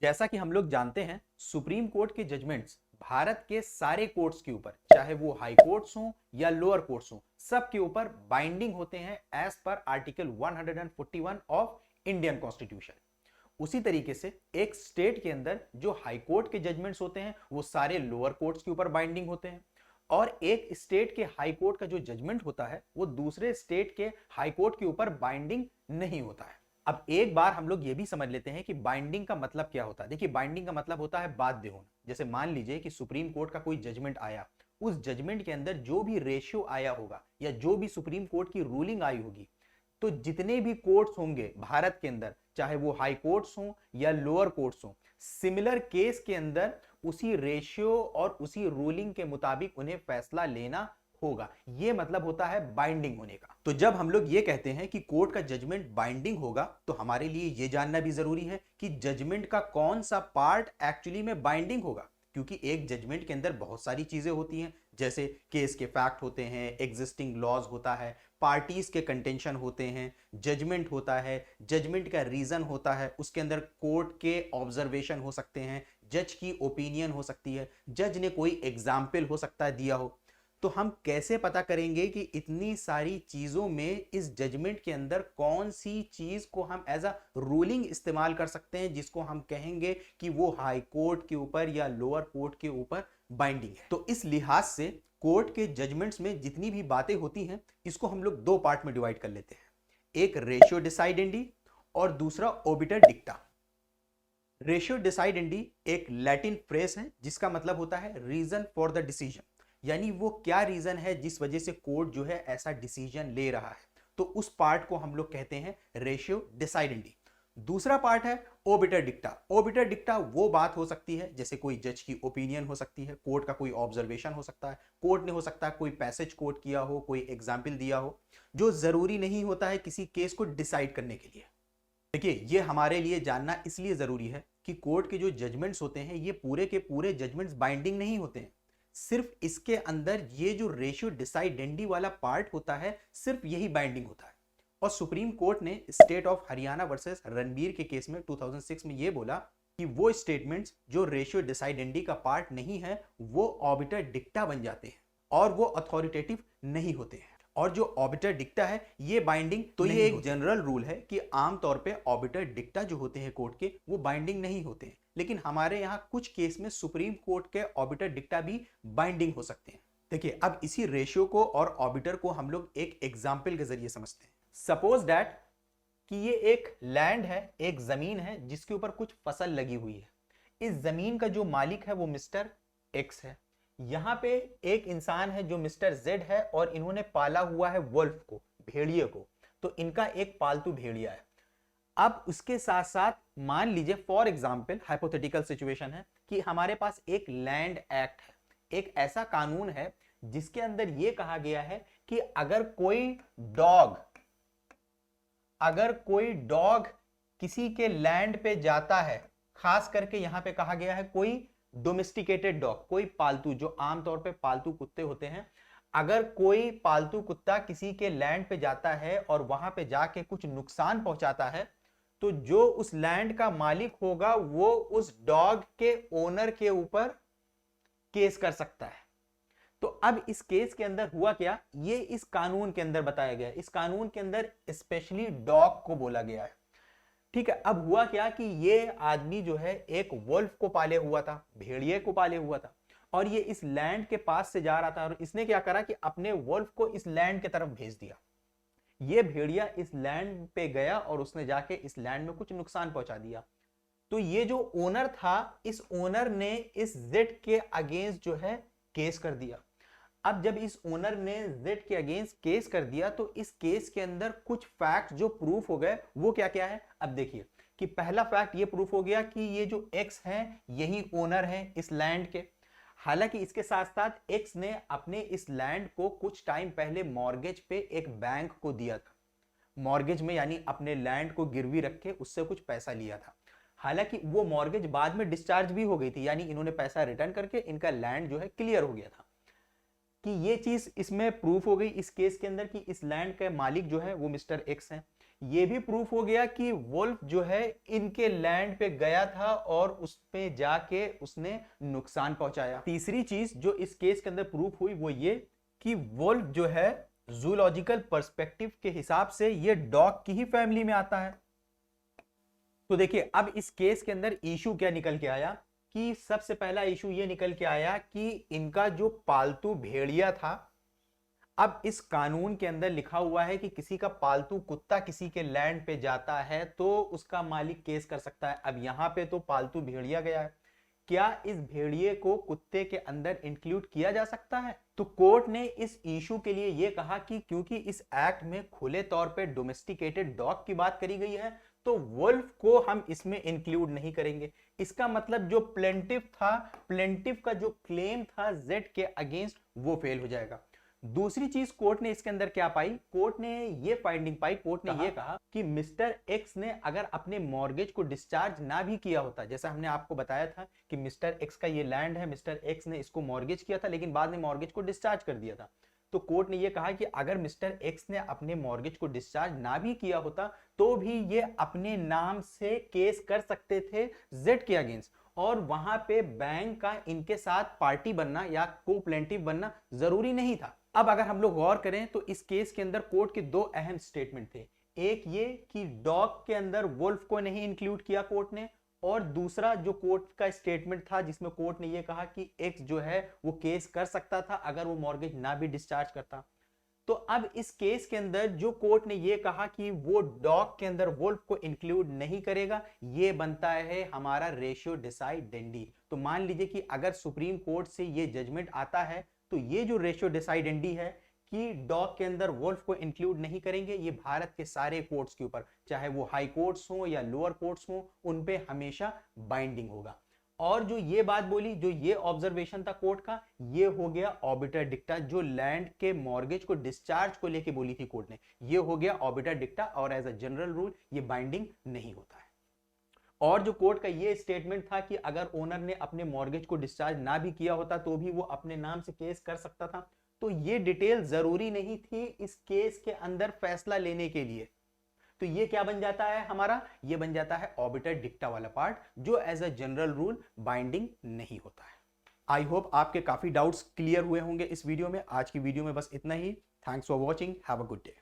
जैसा कि हम लोग जानते हैं, सुप्रीम कोर्ट के जजमेंट्स भारत के सारे कोर्ट्स के ऊपर, चाहे वो हाई कोर्ट्स हों या लोअर कोर्ट्स हों, सब के ऊपर बाइंडिंग होते हैं as per article 141 of Indian constitution. उसी तरीके से एक स्टेट के अंदर जो हाई कोर्ट के जजमेंट्स होते हैं वो सारे लोअर कोर्ट्स के ऊपर बाइंडिंग होते हैं, और एक स्टेट के हाई कोर्ट का जो जजमेंट होता है वो दूसरे स्टेट के हाई कोर्ट के ऊपर बाइंडिंग नहीं होता है। अब एक बार हम लोग ये भी समझ लेते हैं कि बाइंडिंग का मतलब क्या होता है। देखिए, बाइंडिंग का मतलब होता है बाध्य होना। जैसे मान लीजिए कि सुप्रीम कोर्ट का कोई जजमेंट आया, उस जजमेंट के अंदर जो भी रेशियो आया होगा या जो भी सुप्रीम कोर्ट की रूलिंग आई होगी, तो जितने भी कोर्ट्स होंगे भारत के अंदर, चाहे वो हाई कोर्ट्स हों या लोअर कोर्ट्स हों, सिमिलर केस के अंदर उसी रेशियो और उसी रूलिंग के मुताबिक उन्हें फैसला लेना होगा। यह मतलब होता है बाइंडिंग होने का। तो जब हम लोग ये कहते हैं कि कोर्ट का जजमेंट बाइंडिंग होगा, तो हमारे लिए यह जानना भी जरूरी है कि जजमेंट का कौन सा पार्ट एक्चुअली में बाइंडिंग होगा। क्योंकि एक जजमेंट के अंदर बहुत सारी चीजें होती हैं, जैसे केस के फैक्ट होते हैं, एग्जिस्टिंग लॉज होता है, पार्टीज के कंटेंशन होते हैं, जजमेंट होता है, जजमेंट का रीजन होता है, उसके अंदर कोर्ट के ऑब्जर्वेशन हो सकते हैं, जज की ओपिनियन हो सकती है, जज ने कोई एग्जाम्पल हो सकता है दिया हो। तो हम कैसे पता करेंगे कि इतनी सारी चीजों में इस जजमेंट के अंदर कौन सी चीज को हम एज अ रूलिंग इस्तेमाल कर सकते हैं, जिसको हम कहेंगे कि वो हाई कोर्ट के ऊपर या लोअर कोर्ट के ऊपर बाइंडिंग है। तो इस लिहाज से कोर्ट के जजमेंट्स में जितनी भी बातें होती हैं, इसको हम लोग दो पार्ट में डिवाइड कर लेते हैं। एक रेशियो डिसाइडेंडी और दूसरा ओबिटर डिक्टा। रेशियो डिसाइडेंडी एक लैटिन फ्रेज है जिसका मतलब होता है रीजन फॉर द डिसीजन, यानी वो क्या रीजन है जिस वजह से कोर्ट जो है ऐसा डिसीजन ले रहा है। तो उस पार्ट को हम लोग कहते हैं रेशियो डिसाइडेंडी। दूसरा पार्ट है ओबिटर डिक्टा। ओबिटर डिक्टा वो बात हो सकती है जैसे कोई जज की ओपिनियन हो सकती है, कोर्ट का कोई ऑब्जर्वेशन हो सकता है, कोर्ट ने हो सकता है कोई पैसेज कोट किया हो, कोई एग्जाम्पल दिया हो, जो जरूरी नहीं होता है किसी केस को डिसाइड करने के लिए। देखिए, ये हमारे लिए जानना इसलिए जरूरी है कि कोर्ट के जो जजमेंट्स होते हैं ये पूरे के पूरे जजमेंट्स बाइंडिंग नहीं होते हैं। सिर्फ इसके अंदर ये जो रेशियो डिसाइडेंडी वाला पार्ट होता है, सिर्फ यही बाइंडिंग होता है। और सुप्रीम कोर्ट ने state of Haryana versus Ranbir के केस में 2006 में ये बोला कि वो स्टेटमेंट्स जो रेशियो डिसाइडेंडी का पार्ट नहीं है वो ऑबिटर डिक्टा बन जाते हैं और वो अथॉरिटेटिव नहीं होते हैं। और जो ऑबिटर डिक्टा है ये बाइंडिंग तो ये एक जनरल रूल है कि आमतौर पे ऑबिटर डिक्टा जो होते हैं कोर्ट के वो बाइंडिंग नहीं होते हैं, लेकिन हमारे यहाँ कुछ केस में सुप्रीम कोर्ट के ऑबिटर डिक्टा भी बाइंडिंग हो सकते हैं। देखिए, अब इसी रेशियो को और ऑबिटर को हम लोग एक एग्जाम्पल के जरिए समझते हैं। सपोज दैट कि ये एक लैंड है, एक जमीन है जिसके ऊपर कुछ फसल लगी हुई है। इस जमीन का जो मालिक है वो मिस्टर एक्स है। यहाँ पे एक इंसान है जो मिस्टर जेड है और इन्होंने पाला हुआ है वुल्फ को, भेड़िए को। तो इनका एक पालतू भेड़िया है। अब उसके साथ साथ मान लीजिए फॉर एग्जाम्पल हाइपोथेटिकल सिचुएशन है कि हमारे पास एक लैंड एक्ट है, एक ऐसा कानून है जिसके अंदर यह कहा गया है कि अगर कोई डॉग किसी के लैंड पे जाता है, खास करके यहां पे कहा गया है कोई डोमेस्टिकेटेड डॉग, कोई पालतू, जो आमतौर पे पालतू कुत्ते होते हैं, अगर कोई पालतू कुत्ता किसी के लैंड पे जाता है और वहां पे जाके कुछ नुकसान पहुंचाता है, तो जो उस लैंड का मालिक होगा वो उस डॉग के ओनर के ऊपर केस कर सकता है। तो अब इस केस के अंदर हुआ क्या, ये इस कानून के अंदर बताया गया है। इस कानून के अंदर स्पेशली डॉग को बोला गया है। ठीक है, अब हुआ क्या कि ये आदमी जो है एक वुल्फ को पाले हुआ था, भेड़िए को पाले हुआ था, और ये इस लैंड के पास से जा रहा था और इसने क्या करा कि अपने वुल्फ को इस लैंड की तरफ भेज दिया। ये भेड़िया इस लैंड पे गया और उसने जाके इस लैंड में कुछ नुकसान पहुंचा दिया। तो ये जो ओनर था, इस ओनर ने इस जेड के अगेंस्ट जो है केस कर दिया। अब जब इस ओनर ने जेड के अगेंस्ट केस कर दिया तो इस केस के अंदर कुछ फैक्ट जो प्रूफ हो गए वो क्या क्या है। अब देखिए कि पहला फैक्ट ये प्रूफ हो गया कि ये जो एक्स है यही ओनर है इस लैंड के। हालांकि इसके साथ साथ एक्स ने अपने इस लैंड को कुछ टाइम पहले मॉर्गेज पे एक बैंक को दिया था। मॉर्गेज में यानी अपने लैंड को गिरवी रखे उससे कुछ पैसा लिया था। हालांकि वो मॉर्गेज बाद में डिस्चार्ज भी हो गई थी, यानी इन्होंने पैसा रिटर्न करके इनका लैंड जो है क्लियर हो गया था। कि ये चीज इसमें प्रूफ हो गई इस केस के अंदर कि इस लैंड के मालिक जो है वो मिस्टर एक्स है। ये भी प्रूफ हो गया कि वुल्फ जो है इनके लैंड पे गया था और उस पे जाके उसने नुकसान पहुंचाया। तीसरी चीज जो इस केस के अंदर प्रूफ हुई वो ये कि वुल्फ जो है जूलॉजिकल पर्सपेक्टिव के हिसाब से ये डॉग की ही फैमिली में आता है। तो देखिए अब इस केस के अंदर इशू क्या निकल के आया कि सबसे पहला इशू ये निकल के आया कि इनका जो पालतू भेड़िया था, अब इस कानून के अंदर लिखा हुआ है कि किसी का पालतू कुत्ता किसी के लैंड पे जाता है तो उसका मालिक केस कर सकता है। अब यहां पे तो पालतू भेड़िया गया है, क्या इस भेड़िए को कुत्ते के अंदर इंक्लूड किया जा सकता है? तो कोर्ट ने इस इशू के लिए यह कहा कि क्योंकि इस एक्ट में खुले तौर पे डोमेस्टिकेटेड डॉग की बात करी गई है तो वुल्फ को हम इसमें इंक्लूड नहीं करेंगे। इसका मतलब जो प्लेंटिफ था, प्लेंटिफ का जो क्लेम था जेड के अगेंस्ट वो फेल हो जाएगा। दूसरी चीज कोर्ट ने इसके अंदर क्या पाई, कोर्ट ने ये फाइंडिंग पाई, कोर्ट ने ये कहा कि मिस्टर एक्स ने अगर अपने मॉर्गेज को डिस्चार्ज ना भी किया होता, जैसा हमने आपको बताया था कि मिस्टर एक्स का ये लैंड है, मिस्टर एक्स ने इसको मॉर्गेज किया था लेकिन बाद में मॉर्गेज को डिस्चार्ज कर दिया था, तो कोर्ट ने ये कहा कि अगर मिस्टर एक्स ने अपने मॉर्गेज को डिस्चार्ज ना भी किया होता तो भी ये अपने नाम से केस कर सकते थे जेड के अगेंस्ट, और वहां पे बैंक का इनके साथ पार्टी बनना या को प्लेंटिव बनना जरूरी नहीं था। अब अगर हम लोग गौर करें तो इस केस के अंदर कोर्ट के दो अहम स्टेटमेंट थे, एक ये कि डॉग के अंदर वुल्फ को नहीं इंक्लूड किया कोर्ट ने, और दूसरा जो कोर्ट का स्टेटमेंट था जिसमें कोर्ट ने ये कहा कि एक्स जो है वो केस कर सकता था अगर वो मॉर्गेज ना भी डिस्चार्ज करता। तो अब इस केस के अंदर जो कोर्ट ने ये कहा कि वो डॉग के अंदर वुल्फ को इंक्लूड नहीं करेगा, ये बनता है हमारा रेशियो डिसाइडेंडी। तो मान लीजिए कि अगर सुप्रीम कोर्ट से ये जजमेंट आता है तो ये जो रेशियो डिसाइडेंडी है कि डॉग के अंदर वुल्फ को इंक्लूड नहीं करेंगे, ये भारत के सारे कोर्ट्स के ऊपर, चाहे वो हाई कोर्ट्स हो या लोअर कोर्ट्स हो, उन पे हमेशा बाइंडिंग होगा। और जो ये बात बोली, जो ये ऑब्जर्वेशन था कोर्ट का, ये हो गया ऑबिटर डिक्टा, जो लैंड के मॉर्गेज को डिस्चार्ज को लेके बोली थी कोर्ट ने, ये हो गया ऑबिटर डिक्टा, और एज अ जनरल रूल ये बाइंडिंग नहीं होता है। और जो कोर्ट का ये स्टेटमेंट था कि अगर ओनर ने अपने मॉर्गेज को डिस्चार्ज ना भी किया होता तो भी वो अपने नाम से केस कर सकता था, तो ये डिटेल जरूरी नहीं थी इस केस के अंदर फैसला लेने के लिए। तो ये क्या बन जाता है हमारा, ये बन जाता है ऑबिटर डिक्टा वाला पार्ट, जो as a general rule binding नहीं होता है। आई होप आपके काफी डाउट्स क्लियर हुए होंगे इस वीडियो में। आज की वीडियो में बस इतना ही। Thanks for watching, have a good day.